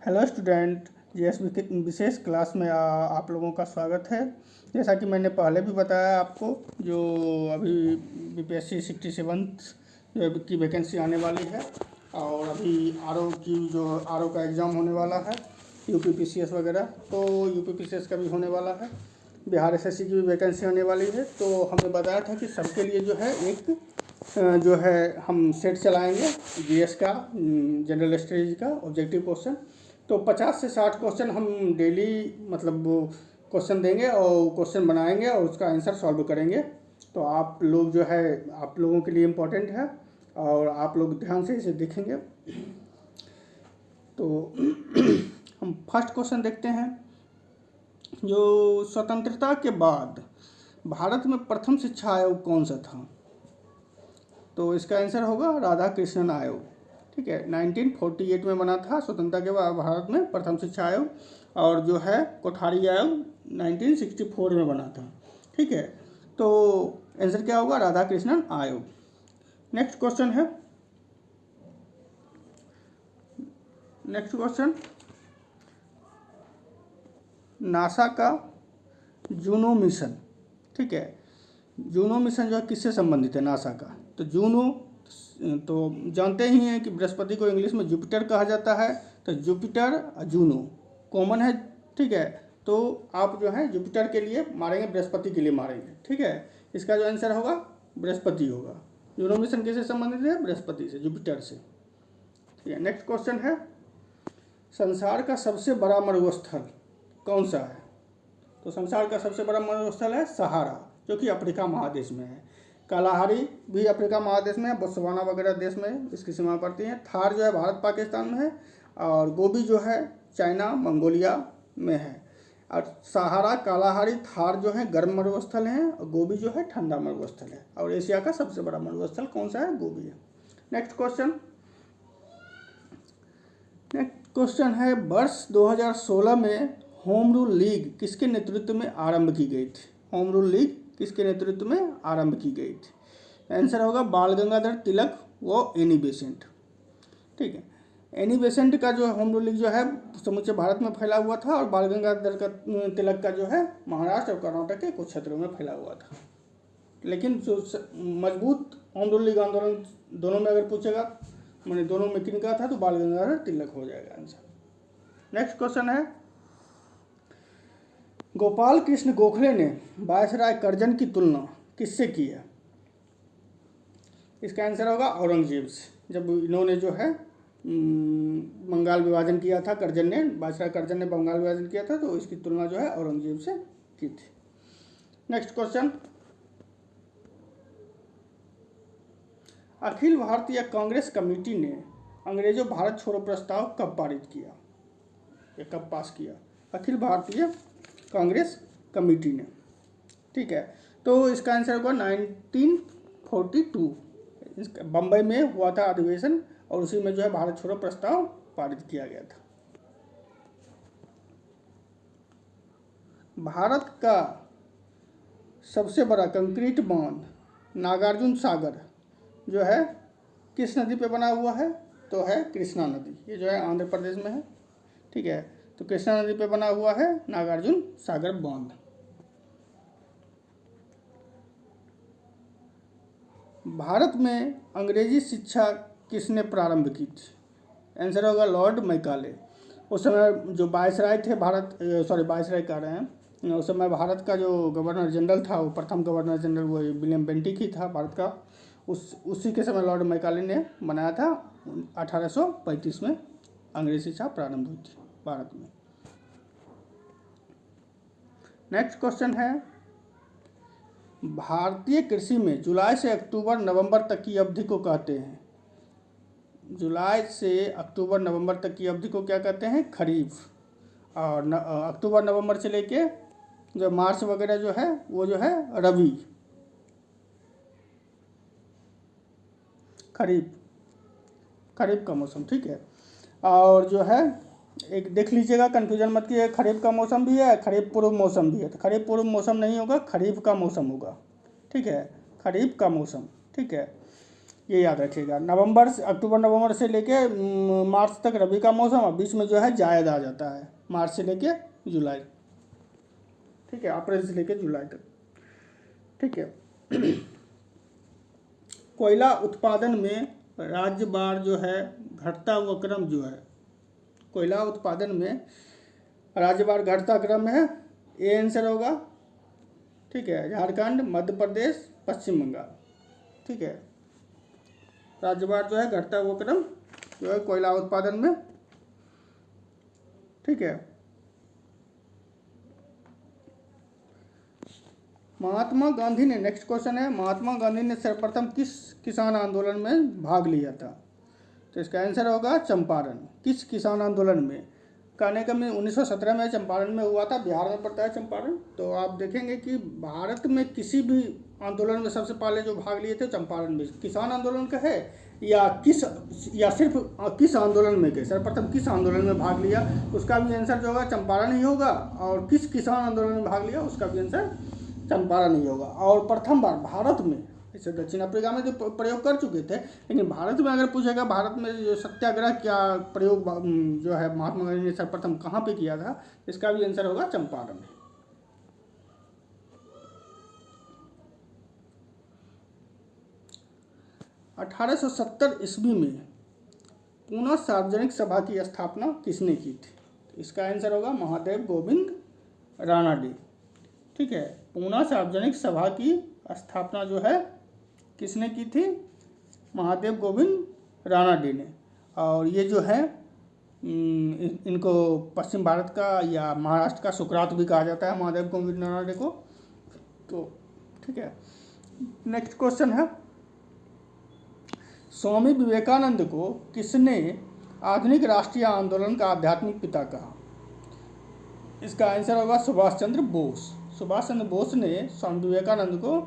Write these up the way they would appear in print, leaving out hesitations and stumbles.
Hello student, GS विशेष class में आप लोगों का स्वागत है। जैसा कि मैंने पहले भी बताया आपको, जो अभी बीपीएससी 67 की वैकेंसी आने वाली है, और अभी आरओ का एग्ज़ाम होने वाला है, यूपीपीसीएस वगैरह, तो यूपीपीसीएस का भी होने वाला है, बिहार एसएससी की भी वैकेंसी आने वाली है। तो हमने बताया था कि सबके लिए जो है एक जो है हम सेट चलाएंगे जीएस का, जनरल स्टडीज का ऑब्जेक्टिव क्वेश्चन। तो 50 से 60 क्वेश्चन हम डेली मतलब क्वेश्चन देंगे और क्वेश्चन बनाएंगे और उसका आंसर सॉल्व करेंगे। तो आप लोग जो है, आप लोगों के लिए इम्पोर्टेंट है और आप लोग ध्यान से इसे देखेंगे। तो हम फर्स्ट क्वेश्चन देखते हैं। जो स्वतंत्रता के बाद भारत में प्रथम शिक्षा आयोग कौन सा था? तो इसका आंसर होगा राधा कृष्णन आयोग। ठीक है, 1948 में बना था स्वतंत्रता के बाद भारत में प्रथम शिक्षा आयोग, और जो है कोठारी आयोग 1964 में बना था। ठीक है, तो आंसर क्या होगा? राधा कृष्णन आयोग। नेक्स्ट क्वेश्चन है, नेक्स्ट क्वेश्चन, नासा का जूनो मिशन। ठीक है, जूनो मिशन जो है किससे संबंधित है? नासा का। तो जूनो तो जानते ही हैं कि बृहस्पति को इंग्लिश में जुपिटर कहा जाता है। तो जुपिटर जूनो कॉमन है। ठीक है, तो आप जो है जुपिटर के लिए मारेंगे, बृहस्पति के लिए मारेंगे। ठीक है, इसका जो आंसर होगा बृहस्पति होगा। जूनो मिशन किससे संबंधित है? बृहस्पति से, जुपिटर से। ठीक है, नेक्स्ट क्वेश्चन है, संसार का सबसे बड़ा मरुस्थल कौन सा है? तो संसार का सबसे बड़ा मरुस्थल है सहारा, जो कि अफ्रीका महादेश में है। कालाहारी भी अफ्रीका महादेश में है, बोत्सवाना वगैरह देश में इसकी सीमा पड़ती है। थार जो है भारत पाकिस्तान में है, और गोबी जो है चाइना मंगोलिया में है। और सहारा, कालाहारी, थार जो है गर्म मरुस्थल हैं, और गोबी जो है ठंडा मरुस्थल है। और एशिया का सबसे बड़ा मरुस्थल कौन सा है? गोबी है। नेक्स्ट क्वेश्चन, नेक्स्ट क्वेश्चन है, वर्ष 2016 में होम रूल लीग किसके नेतृत्व में आरंभ की गई थी? होम रूल लीग किसके नेतृत्व में आरंभ की गई थी? आंसर होगा बाल गंगाधर तिलक व एनी बेसेंट। ठीक है, एनी बेसेंट का जो होम रूल लीग जो है समूचे भारत में फैला हुआ था, और बाल गंगाधर का तिलक का जो है महाराष्ट्र और कर्नाटक के कुछ क्षेत्रों में फैला हुआ था। लेकिन जो मजबूत होम रूल लीग आंदोलन दोनों में अगर पूछेगा, मैंने दोनों में किन का था, तो बाल गंगाधर तिलक हो जाएगा आंसर। नेक्स्ट क्वेश्चन है, गोपाल कृष्ण गोखले ने वायसराय करजन की तुलना किससे की है? इसका आंसर होगा औरंगजेब से। जब इन्होंने जो है बंगाल विभाजन किया था, करजन ने, वायसराय करजन ने बंगाल विभाजन किया था, तो इसकी तुलना जो है औरंगजेब से की थी। Next question, Akhil Bharatiya Congress committee ने अंग्रेजों भारत छोड़ो प्रस्ताव कब पारित किया या कब पास किया? अखिल भारतीय कांग्रेस कमेटी ने। ठीक है, तो इसका आंसर होगा 1942। बम्बई में हुआ था अधिवेशन, और उसी में जो है भारत छोड़ो प्रस्ताव पारित किया गया था। भारत का सबसे बड़ा कंक्रीट बांध नागार्जुन सागर जो है किस नदी पे बना हुआ है? तो है कृष्णा नदी। ये जो है आंध्र प्रदेश में है। ठीक है, तो कृष्णा नदी पे बना हुआ है नागार्जुन सागर बांध। भारत में अंग्रेजी शिक्षा किसने प्रारंभ की थी? आंसर होगा लॉर्ड मैकाले। उस समय जो वायसराय थे वायसराय कह रहे हैं, उस समय भारत का जो गवर्नर जनरल था, वो प्रथम गवर्नर जनरल वो विलियम बेंटिक ही था भारत का। उसी के समय लॉर्ड मैकाले ने बनाया था। 1835 में अंग्रेजी शिक्षा प्रारंभ हुई थी भारत में। नेक्स्ट क्वेश्चन है, भारतीय कृषि में जुलाई से अक्टूबर नवंबर तक की अवधि को कहते हैं? जुलाई से अक्टूबर नवंबर तक की अवधि को क्या कहते हैं? खरीफ। और अक्टूबर नवंबर से लेके जो मार्च वगैरह जो है वो जो है रबी, खरीफ, खरीफ का मौसम। ठीक है, और जो है एक देख लीजिएगा, कन्फ्यूजन मत कीजिए, खरीफ का मौसम भी है, खरीफ पूर्व मौसम भी है। तो खरीफ पूर्व मौसम नहीं होगा, खरीफ का मौसम होगा। ठीक है, खरीफ का मौसम। ठीक है, ये याद रखिएगा। अक्टूबर नवंबर से लेके मार्च तक रबी का मौसम, और बीच में जो है जायद आ जाता है, मार्च से लेके जुलाई, ठीक है, अप्रैल से लेके जुलाई तक, ठीक है। कोयला उत्पादन में राज्य वार जो है घटता हुआ क्रम जो है, कोयला उत्पादन में राज्य वार घटता क्रम है, ए आंसर होगा, ठीक है। झारखंड, मध्य प्रदेश, पश्चिम बंगाल, ठीक है। राज्यवार जो है घटता हुआ क्रम जो है कोयला उत्पादन में, ठीक है। महात्मा गांधी ने, नेक्स्ट क्वेश्चन है, महात्मा गांधी ने सर्वप्रथम किस किसान आंदोलन में भाग लिया था? तो इसका आंसर होगा चंपारण। किस किसान आंदोलन में? कहने का में 1917 में चंपारण में हुआ था, बिहार में पड़ता है चंपारण। तो आप देखेंगे कि भारत में किसी भी आंदोलन में सबसे पहले जो भाग लिए थे चंपारण में, किसान आंदोलन का है या सिर्फ किस आंदोलन में के, सर्वप्रथम किस आंदोलन में भाग लिया, उसका भी आंसर जो होगा चंपारण ही होगा। और किस किसान आंदोलन में भाग लिया, उसका भी आंसर चंपारण ही होगा। और प्रथम बार भारत में, इसे दक्षिण अफ्रीका में जो प्रयोग कर चुके थे, लेकिन भारत में अगर पूछेगा भारत में जो सत्याग्रह क्या प्रयोग जो है महात्मा गांधी ने सर्वप्रथम कहाँ पे किया था, इसका भी आंसर होगा चंपारण। 1870 ईस्वी में पूना सार्वजनिक सभा की स्थापना किसने की थी? इसका आंसर होगा महादेव गोविंद रानाडे, ठीक है। पूना सार्वजनिक सभा की स्थापना जो है किसने की थी? महादेव गोविंद रानाडे ने। और ये जो है इनको पश्चिम भारत का या महाराष्ट्र का सुकरात भी कहा जाता है, महादेव गोविंद रानाडे को। तो ठीक है, नेक्स्ट क्वेश्चन है, स्वामी विवेकानंद को किसने आधुनिक राष्ट्रीय आंदोलन का आध्यात्मिक पिता कहा? इसका आंसर होगा सुभाष चंद्र बोस। सुभाष चंद्र बोस ने स्वामी विवेकानंद को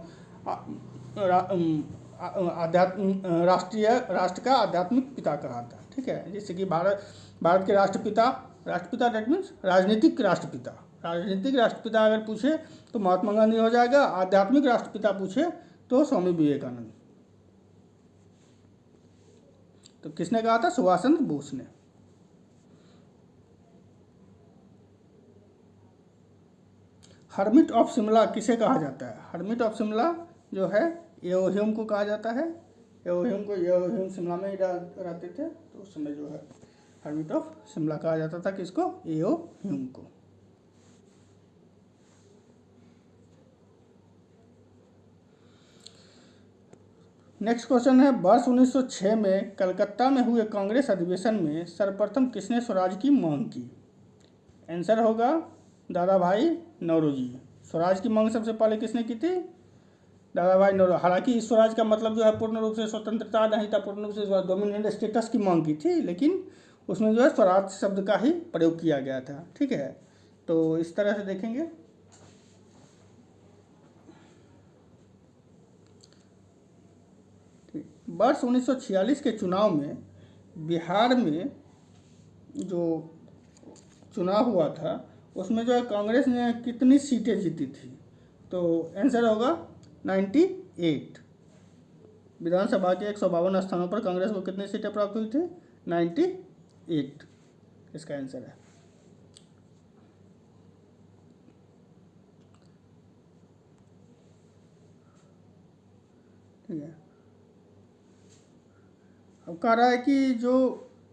राष्ट्र का आध्यात्मिक पिता कहा था, ठीक है। जैसे कि भारत के राष्ट्रपिता दैट मीन्स राजनीतिक राष्ट्रपिता। राजनीतिक राष्ट्रपिता अगर पूछे तो महात्मा गांधी हो जाएगा, आध्यात्मिक राष्ट्रपिता पूछे तो स्वामी विवेकानंद। तो किसने कहा था? सुभाष चंद्र बोस ने। हर्मिट ऑफ शिमला किसे कहा जाता है? हर्मिट ऑफ शिमला जो है एओ ह्यूम को कहा जाता है। एओ ह्यूम शिमला में ही रहते थे, तो उस समय जो है हर्मिट ऑफ शिमला कहा जाता था किसको? एओ ह्यूम को। नेक्स्ट क्वेश्चन है, वर्ष 1906 में कलकत्ता में हुए कांग्रेस अधिवेशन में सर्वप्रथम किसने स्वराज की मांग की? आंसर होगा दादा भाई नौरोजी। स्वराज की मांग सबसे पहले किसने की थी? दादा भाई नौरोजी। हालांकि इस स्वराज का मतलब जो है पूर्ण रूप से स्वतंत्रता नहीं था, पूर्ण रूप से डोमिनेंट स्टेटस की मांग की थी, लेकिन उसमें जो है स्वराज शब्द का ही प्रयोग किया गया था, ठीक है। तो इस तरह से देखेंगे। वर्ष 1946 के चुनाव में बिहार में जो चुनाव हुआ था उसमें जो है कांग्रेस ने कितनी सीटें जीती थी? तो आंसर होगा 98। विधानसभा के 152 स्थानों पर कांग्रेस को कितनी सीटें प्राप्त हुई थी? 98 इसका आंसर है। ठीक है, अब कह रहा है कि जो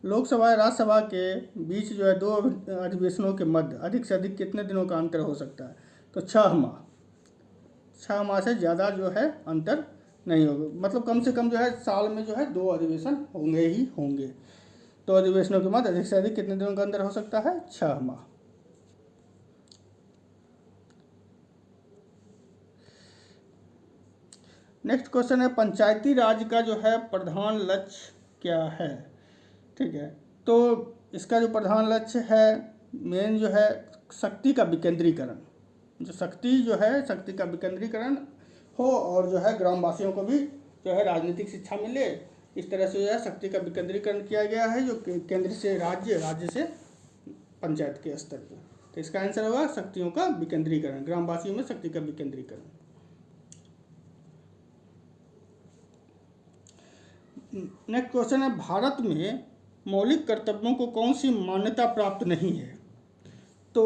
लोकसभा या राज्यसभा के बीच जो है दो अधिवेशनों के मध्य अधिक से अधिक कितने दिनों का अंतर हो सकता है? तो 6 माह। 6 माह से ज़्यादा जो है अंतर नहीं होगा, मतलब कम से कम जो है साल में जो है 2 अधिवेशन होंगे ही होंगे। 2 अधिवेशनों के मध्य अधिक से अधिक कितने दिनों का अंतर हो सकता है? 6 माह। नेक्स्ट क्वेश्चन है, पंचायती राज का जो है प्रधान लक्ष्य क्या है? ठीक है, तो इसका जो प्रधान लक्ष्य है मेन जो है शक्ति का विकेंद्रीकरण। जो शक्ति का विकेंद्रीकरण हो और जो है ग्रामवासियों को भी जो है राजनीतिक शिक्षा मिले, इस तरह से जो है शक्ति का विकेंद्रीकरण किया गया है, जो केंद्र से राज्य से पंचायत के स्तर पर। तो इसका आंसर होगा शक्तियों का विकेंद्रीकरण, ग्रामवासियों में शक्ति का विकेंद्रीकरण। नेक्स्ट क्वेश्चन है, भारत में मौलिक कर्तव्यों को कौन सी मान्यता प्राप्त नहीं है? तो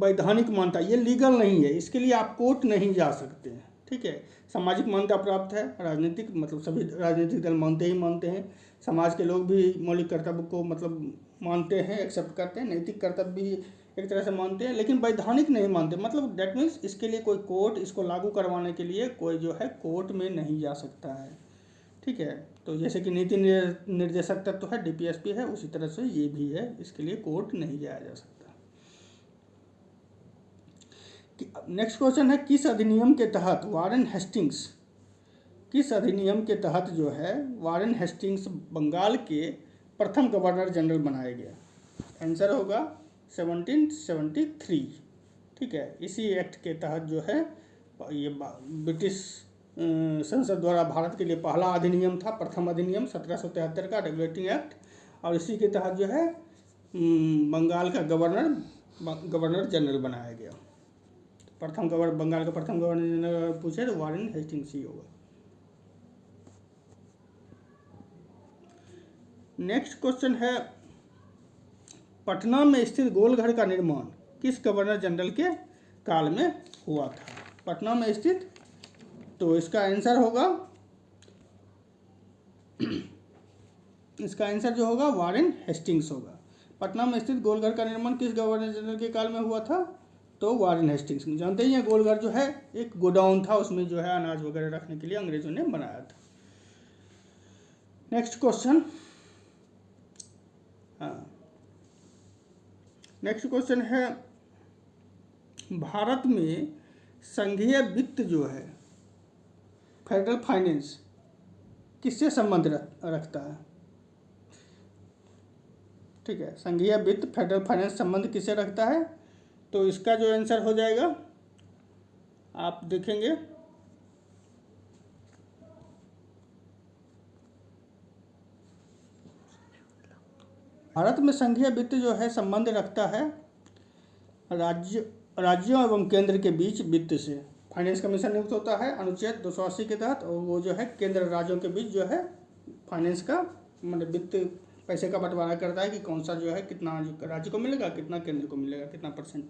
वैधानिक मान्यता, ये लीगल नहीं है, इसके लिए आप कोर्ट नहीं जा सकते हैं, ठीक है। सामाजिक मान्यता प्राप्त है, राजनीतिक मतलब सभी राजनीतिक दल मानते ही मानते हैं, समाज के लोग भी मौलिक कर्तव्य को मतलब मानते हैं, एक्सेप्ट करते हैं, नैतिक कर्तव्य भी एक तरह से मानते हैं, लेकिन वैधानिक नहीं मानते। मतलब डेट मीन्स इसके लिए कोई कोर्ट, इसको लागू करवाने के लिए कोई जो है कोर्ट में नहीं जा सकता है, ठीक है। तो जैसे कि नीति निर्देशक तत्व है, डीपीएसपी है, उसी तरह से ये भी है, इसके लिए कोर्ट नहीं जाया जा सकता। नेक्स्ट क्वेश्चन है, किस अधिनियम के तहत वारेन हेस्टिंग्स, किस अधिनियम के तहत जो है वारेन हेस्टिंग्स बंगाल के प्रथम गवर्नर जनरल बनाया गया? आंसर होगा 1773, ठीक है। इसी एक्ट के तहत जो है ये ब्रिटिश संसद द्वारा भारत के लिए पहला अधिनियम था, प्रथम अधिनियम 1773 का रेगुलेटिंग एक्ट, और इसी के तहत जो है बंगाल का गवर्नर जनरल बनाया गया। बंगाल का प्रथम गवर्नर जनरल पूछे तो वारेन हेस्टिंग्स ही होगा। नेक्स्ट क्वेश्चन है, पटना में स्थित गोलघर का निर्माण किस गवर्नर जनरल के काल में हुआ था? पटना में स्थित, तो इसका आंसर होगा, इसका आंसर जो होगा वारेन हेस्टिंग्स होगा। पटना में स्थित गोलघर का निर्माण किस गवर्नर जनरल के काल में हुआ था? तो वारेन हेस्टिंग्स। जानते ही हैं गोलघर जो है एक गोडाउन था, उसमें जो है अनाज वगैरह रखने के लिए अंग्रेजों ने बनाया था। नेक्स्ट क्वेश्चन, नेक्स्ट क्वेश्चन है, भारत में संघीय वित्त जो है फेडरल फाइनेंस किससे संबंध रखता है? ठीक है, संघीय वित्त फेडरल फाइनेंस संबंध किससे रखता है? तो इसका जो आंसर हो जाएगा आप देखेंगे, भारत में संघीय वित्त जो है संबंध रखता है राज्यों एवं केंद्र के बीच वित्त से। फाइनेंस कमीशन नियुक्त होता है अनुच्छेद 280 के तहत, और वो जो है केंद्र राज्यों के बीच जो है फाइनेंस का मतलब वित्त पैसे का बंटवारा करता है कि कौन सा जो है कितना राज्य को मिलेगा, कितना केंद्र को मिलेगा, कितना %।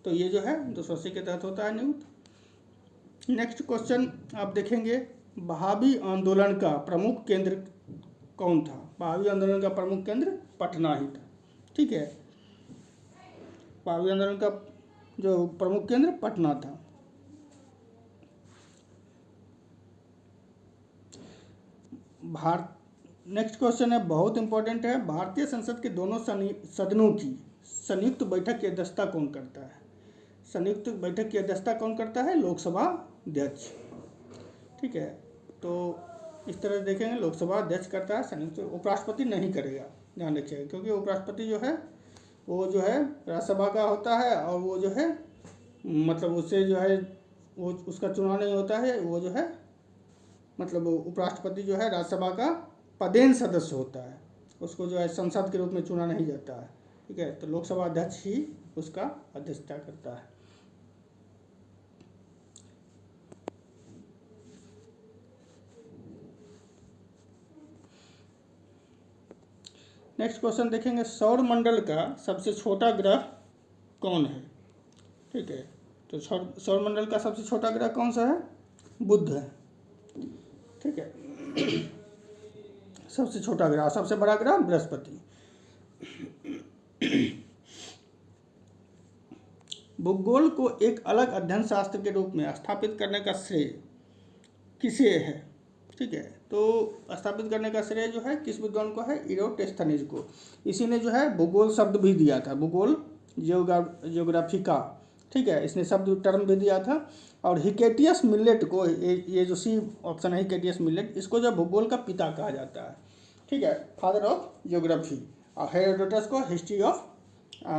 तो ये जो है 280 के तहत होता है नियुक्त। नेक्स्ट क्वेश्चन आप देखेंगे, बहावी आंदोलन का प्रमुख केंद्र कौन था? बहावी आंदोलन का प्रमुख केंद्र पटना ही था, ठीक है। बहावी आंदोलन का जो प्रमुख केंद्र पटना था। नेक्स्ट क्वेश्चन है, बहुत इंपॉर्टेंट है, भारतीय संसद के दोनों सदनों की संयुक्त बैठक की अध्यक्षता कौन करता है? संयुक्त बैठक की अध्यक्षता कौन करता है? लोकसभा अध्यक्ष, ठीक है। तो इस तरह देखेंगे, लोकसभा अध्यक्ष करता है, संयुक्त उपराष्ट्रपति नहीं करेगा, ध्यान रखिएगा, क्योंकि उपराष्ट्रपति जो है वो जो है राज्यसभा का होता है, और वो जो है मतलब उससे जो है वो उसका चुनाव नहीं होता है, वो जो है मतलब उपराष्ट्रपति जो है राज्यसभा का पदेन सदस्य होता है, उसको जो है संसद के रूप में चुना नहीं जाता है, ठीक है। तो लोकसभा अध्यक्ष ही उसका अध्यक्षता करता है। नेक्स्ट क्वेश्चन देखेंगे, सौर मंडल का सबसे छोटा ग्रह कौन है? ठीक है, तो सौर मंडल का सबसे छोटा ग्रह कौन सा है? बुध है, ठीक है। सबसे छोटा ग्रह, सबसे बड़ा ग्रह बृहस्पति। भूगोल को एक अलग अध्ययन शास्त्र के रूप में स्थापित करने का श्रेय किसे है? ठीक है, तो स्थापित करने का श्रेय जो है किस विद्वान को है? इरोटेस्थनीज को। इसी ने जो है भूगोल शब्द भी दिया था, भूगोल जियोग्राफिका, ठीक है, इसने शब्द टर्म भी दिया था। और हिकेटियस मिलेट को, ये जो सी ऑप्शन है हिकेटियस मिलेट, इसको जो भूगोल का पिता कहा जाता है, ठीक है, फादर ऑफ जियोग्राफी। और हेरोडोटस को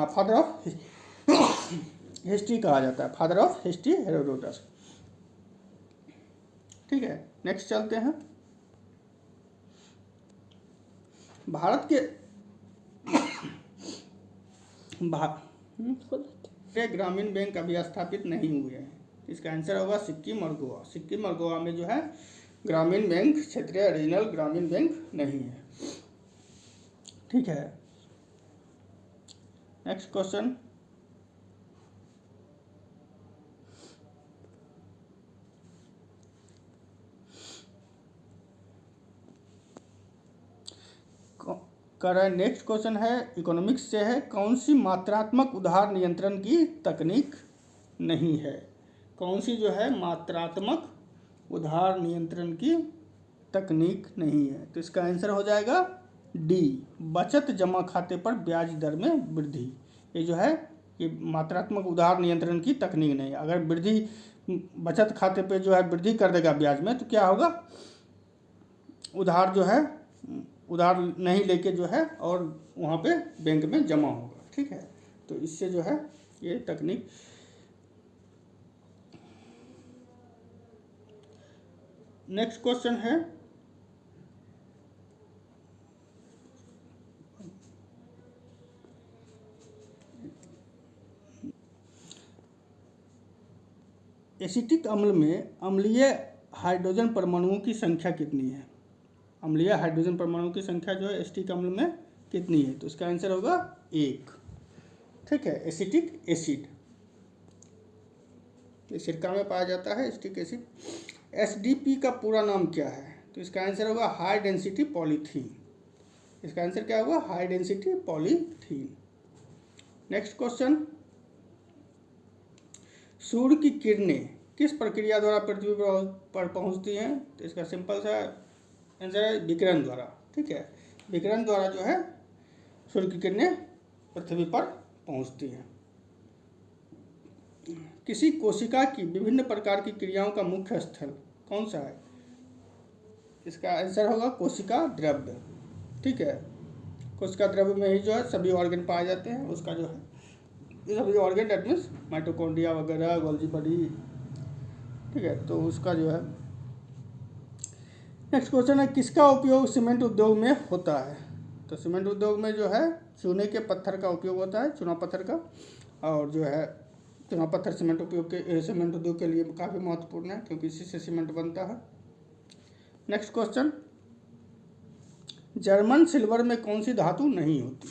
फादर ऑफ हिस्ट्री कहा जाता है, फादर ऑफ हिस्ट्री हेरोडोटस, ठीक है। नेक्स्ट चलते हैं, भारत के ग्रामीण बैंक अभी स्थापित नहीं हुए हैं। इसका आंसर होगा सिक्किम और गोवा। सिक्किम और गोवा में जो है ग्रामीण बैंक क्षेत्रीय रीजनल ग्रामीण बैंक नहीं है। ठीक है, नेक्स्ट क्वेश्चन। नेक्स्ट क्वेश्चन है इकोनॉमिक्स से है, कौन सी मात्रात्मक उधार नियंत्रण की तकनीक नहीं है? कौन सी जो है मात्रात्मक उधार नियंत्रण की तकनीक नहीं है? तो इसका आंसर हो जाएगा डी, बचत जमा खाते पर ब्याज दर में वृद्धि। ये जो है ये मात्रात्मक उधार नियंत्रण की तकनीक नहीं है। अगर वृद्धि बचत खाते पे जो है वृद्धि कर देगा ब्याज में, तो क्या होगा, उधार जो है उधार नहीं लेके जो है और वहाँ पे बैंक में जमा होगा। ठीक है, तो इससे जो है ये तकनीक। नेक्स्ट क्वेश्चन है एसिटिक अम्ल में अम्लीय हाइड्रोजन परमाणुओं की संख्या कितनी है? अम्लीय हाइड्रोजन परमाणुओं की संख्या जो है एसिटिक अम्ल में कितनी है? तो इसका आंसर होगा 1। ठीक है, एसिटिक एसिड सिरका में पाया जाता है एसिटिक एसिड। एसडीपी का पूरा नाम क्या है? तो इसका आंसर होगा हाई डेंसिटी पॉलीथीन। इसका आंसर क्या होगा? High density polythene. Next question, सूर्य की किरणें किस प्रक्रिया द्वारा पृथ्वी पर पहुंचती हैं? तो इसका सिंपल सा आंसर है विकिरण द्वारा। ठीक है, विकिरण द्वारा जो है सूर्य की किरणें पृथ्वी पर पहुंचती हैं। किसी कोशिका की विभिन्न प्रकार की क्रियाओं का मुख्य स्थल कौन सा है? इसका आंसर होगा कोशिका द्रव्य। ठीक है, कोशिका द्रव्य में ही जो है सभी ऑर्गन पाए जाते हैं। उसका जो है ये सभी ऑर्गन डेट मीन्स माइटोकॉन्ड्रिया वगैरह, गोल्जी बॉडी। ठीक है, तो उसका जो है। नेक्स्ट क्वेश्चन है, किसका उपयोग सीमेंट उद्योग में होता है? तो सीमेंट उद्योग में जो है चूने के पत्थर का उपयोग होता है, चूना पत्थर का। और जो है चूना पत्थर सीमेंट उद्योग के लिए काफ़ी महत्वपूर्ण है, क्योंकि इसी से सीमेंट बनता है। नेक्स्ट क्वेश्चन, जर्मन सिल्वर में कौन सी धातु नहीं होती?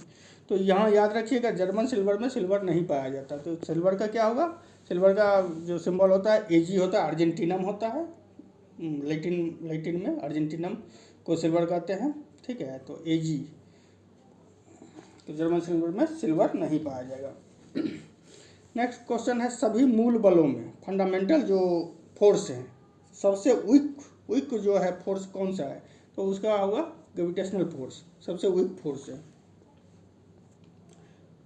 तो यहाँ याद रखिएगा, जर्मन सिल्वर में सिल्वर नहीं पाया जाता। तो सिल्वर का क्या होगा? सिल्वर का जो सिंबल होता है एजी होता है, अर्जेंटीनम होता है। लैटिन में अर्जेंटीनम को सिल्वर कहते हैं। ठीक है, तो एजी, तो जर्मन सिल्वर में सिल्वर नहीं पाया जाएगा। नेक्स्ट क्वेश्चन है, सभी मूल बलों में फंडामेंटल जो फोर्स है, सबसे वीक जो है फोर्स कौन सा है? तो उसका होगा ग्रेविटेशनल फोर्स, सबसे वीक फोर्स है।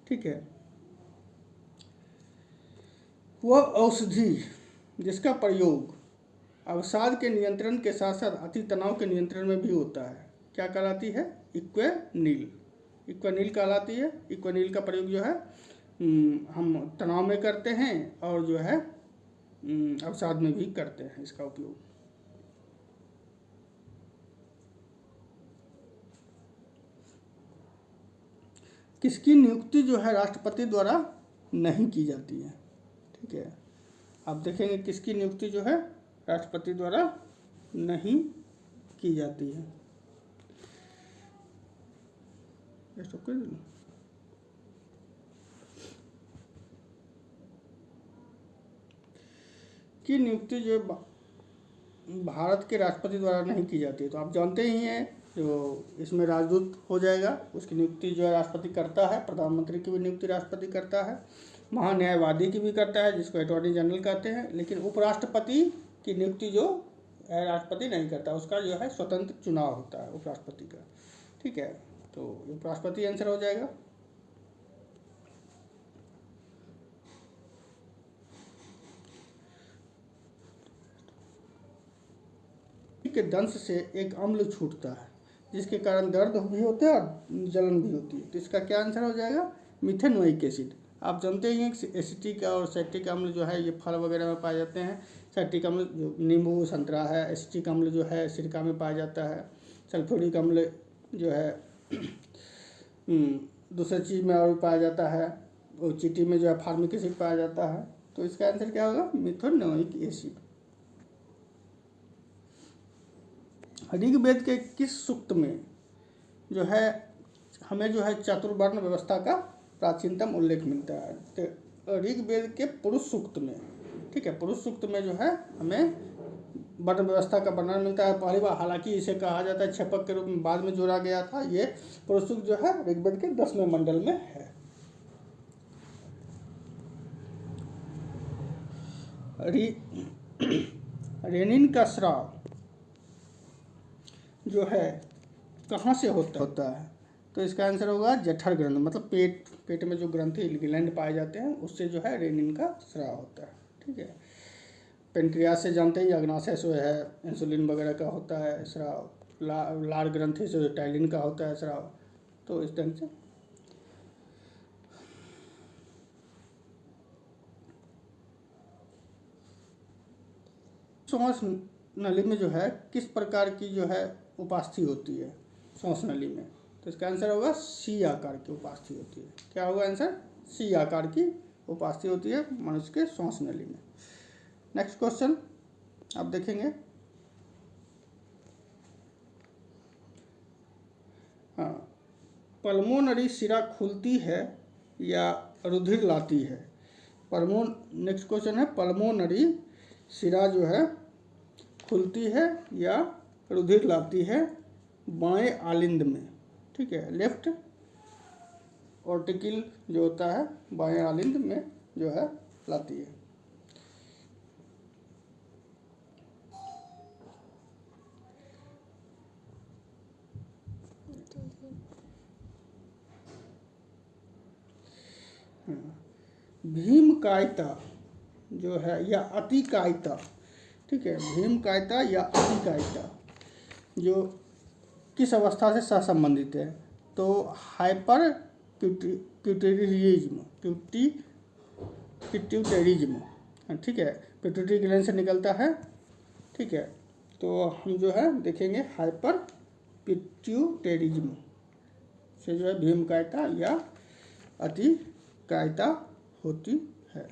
ठीक है, वह औषधि जिसका प्रयोग अवसाद के नियंत्रण के साथ साथ अति तनाव के नियंत्रण में भी होता है, क्या कहलाती है? इक्वेनिल। इक्वेनिल कहलाती है। इक्वेनिल का प्रयोग जो है हम तनाव में करते हैं और जो है अवसाद में भी करते हैं इसका उपयोग। किसकी नियुक्ति जो है राष्ट्रपति द्वारा नहीं की जाती है? ठीक है, आप देखेंगे किसकी नियुक्ति जो है राष्ट्रपति द्वारा नहीं की जाती है। की नियुक्ति जो भारत के राष्ट्रपति द्वारा नहीं की जाती है, तो आप जानते ही हैं जो इसमें राजदूत हो जाएगा, उसकी नियुक्ति जो है राष्ट्रपति करता है। प्रधानमंत्री की भी नियुक्ति राष्ट्रपति करता है। महान्यायवादी की भी करता है, जिसको अटॉर्नी जनरल कहते हैं। लेकिन उपराष्ट्रपति की नियुक्ति जो है राष्ट्रपति नहीं करता, उसका जो है स्वतंत्र चुनाव होता है उपराष्ट्रपति का। ठीक है, तो उपराष्ट्रपति आंसर हो जाएगा। के दंश से एक अम्ल छूटता है जिसके कारण दर्द भी होता है और जलन भी होती है। तो इसका क्या आंसर हो जाएगा? Methanoic acid. आप जानते ही हैं एसिटिक और सैक्टिक अम्ल जो है ये फल वगैरह में पाए जाते हैं। सैक्टिक अम्ल जो नींबू संतरा है, एसिटिक अम्ल जो है सिरका में पाया जाता है। सल्फ्यूरिक अम्ल जो है दूसरे चीज़ में और पाया जाता है। वो चीटी में जो है फार्मिक एसिड पाया जाता है। तो इसका आंसर क्या होगा? Methanoic acid. ऋग्वेद के किस सूक्त में जो है हमें जो है चतुर्वर्ण व्यवस्था का प्राचीनतम उल्लेख मिलता है? तो ऋग्वेद के पुरुष सूक्त में, ठीक है, पुरुष सूक्त में जो है हमें वर्ण व्यवस्था का वर्णन मिलता है पहली बार। हालांकि इसे कहा जाता है छेपक के रूप में बाद में जोड़ा गया था। ये पुरुष सूक्त जो है ऋग्वेद के 10वें मंडल में है। रेनिन का स्राव जो है कहाँ से होता है? तो इसका आंसर होगा जठर ग्रंथ, मतलब पेट में जो ग्रंथि ग्लैंड पाए जाते हैं उससे जो है रेनिन का स्राव होता है। ठीक है, पेनक्रियास से जानते ही अग्नाशय से है इंसुलिन वगैरह का होता है स्राव, लार ग्रंथि से टाइलिन का होता है स्राव। तो इस ढंग से श्वास नली में जो है किस प्रकार की जो है उपास्थि होती है श्वास नली में? तो इसका आंसर होगा सी आकार की उपास्थि होती है। क्या होगा आंसर? सी आकार की उपास्थि होती है मनुष्य के श्वास नली में। नेक्स्ट क्वेश्चन आप देखेंगे। हाँ, पल्मोनरी शिरा खुलती है या रुधिर लाती है? नेक्स्ट क्वेश्चन है पल्मोनरी शिरा जो है खुलती है या रुधिर लाती है बाएं आलिंद में? ठीक है, लेफ्ट ऑर्टिकल जो होता है बाएं आलिंद में जो है लाती है। भीमकायता जो है या अतिकायता, ठीक है, भीमकायता या अतिकायता जो किस अवस्था से सहसंबंधित है? तो हाइपर पिट्यूटरिज्म, पिट्यूटरिज्म, ठीक है, पिट्यूटरी ग्लैंड से निकलता है। ठीक है, तो हम जो है देखेंगे हाइपर पिट्यूटरिज्म से जो है भीमकायता या अतिकायता होती है।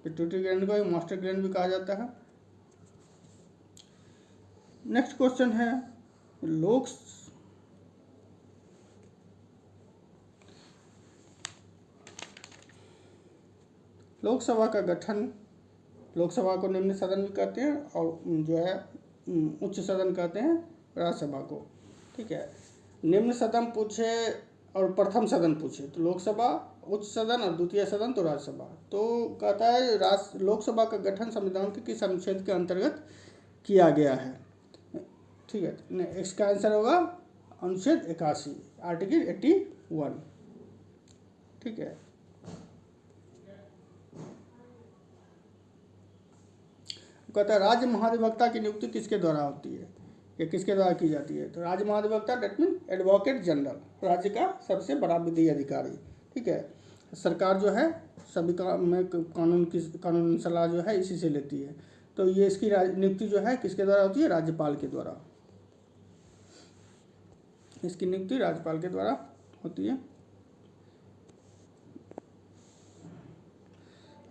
पिट्यूटरी ग्लैंड को मास्टर ग्लैंड भी कहा जाता है। नेक्स्ट क्वेश्चन है लोकसभा का गठन, लोकसभा को निम्न सदन भी कहते हैं और जो है उच्च सदन कहते हैं राज्यसभा को। ठीक है, निम्न सदन पूछे और प्रथम सदन पूछे तो लोकसभा, उच्च सदन और द्वितीय सदन तो राज्यसभा। तो कहता है लोकसभा का गठन संविधान के किस अनुच्छेद के अंतर्गत किया गया है? ठीक है, इसका आंसर होगा अनुच्छेद 81, आर्टिकल 81। ठीक है, कहता है राज्य महाधिवक्ता की नियुक्ति किसके द्वारा होती है या किसके द्वारा की जाती है? तो राज्य महाधिवक्ता डेट मीन एडवोकेट जनरल, राज्य का सबसे बड़ा विधि अधिकारी। ठीक है, सरकार जो है सभी में कानून सलाह जो है इसी से लेती है। तो ये इसकी नियुक्ति जो है किसके द्वारा होती है? राज्यपाल के द्वारा। इसकी नियुक्ति राज्यपाल के द्वारा होती है।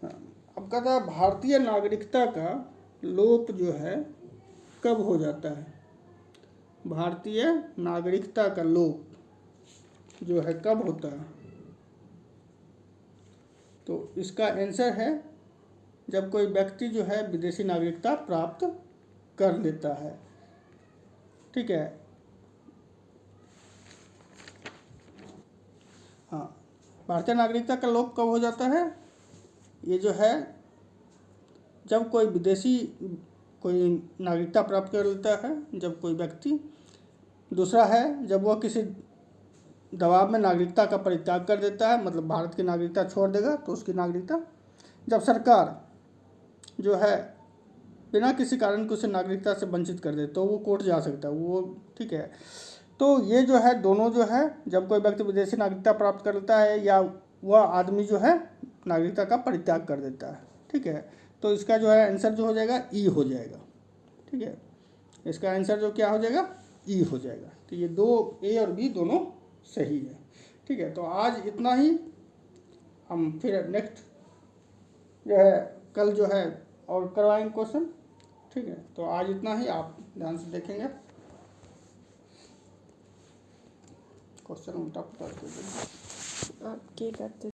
अब कहता है भारतीय नागरिकता का लोप जो है कब हो जाता है? भारतीय नागरिकता का लोप जो है कब होता है? तो इसका आंसर है जब कोई व्यक्ति जो है विदेशी नागरिकता प्राप्त कर लेता है। ठीक है, हाँ, भारतीय नागरिकता का लोप कब हो जाता है? ये जो है जब कोई विदेशी कोई नागरिकता प्राप्त कर लेता है, जब कोई व्यक्ति। दूसरा है जब वह किसी दबाव में नागरिकता का परित्याग कर देता है, मतलब भारत की नागरिकता छोड़ देगा तो उसकी नागरिकता। जब सरकार जो है बिना किसी कारण को उसे नागरिकता से वंचित कर दे तो वो कोर्ट जा सकता है वो। ठीक है, तो ये जो है दोनों जो है जब कोई व्यक्ति विदेशी नागरिकता प्राप्त कर लेता है या वह आदमी जो है नागरिकता का परित्याग कर देता है। ठीक है, तो इसका जो है आंसर जो हो जाएगा ई हो जाएगा। ठीक है, इसका आंसर जो क्या हो जाएगा? ई हो जाएगा। तो ये दो ए और बी दोनों सही है। ठीक है, तो आज इतना ही। हम फिर नेक्स्ट जो है कल जो है और करवाएंगे क्वेश्चन। ठीक है, तो आज इतना ही, आप ध्यान से देखेंगे, क्वेश्चन उल्टा पुल्टा कर देंगे। आपके करते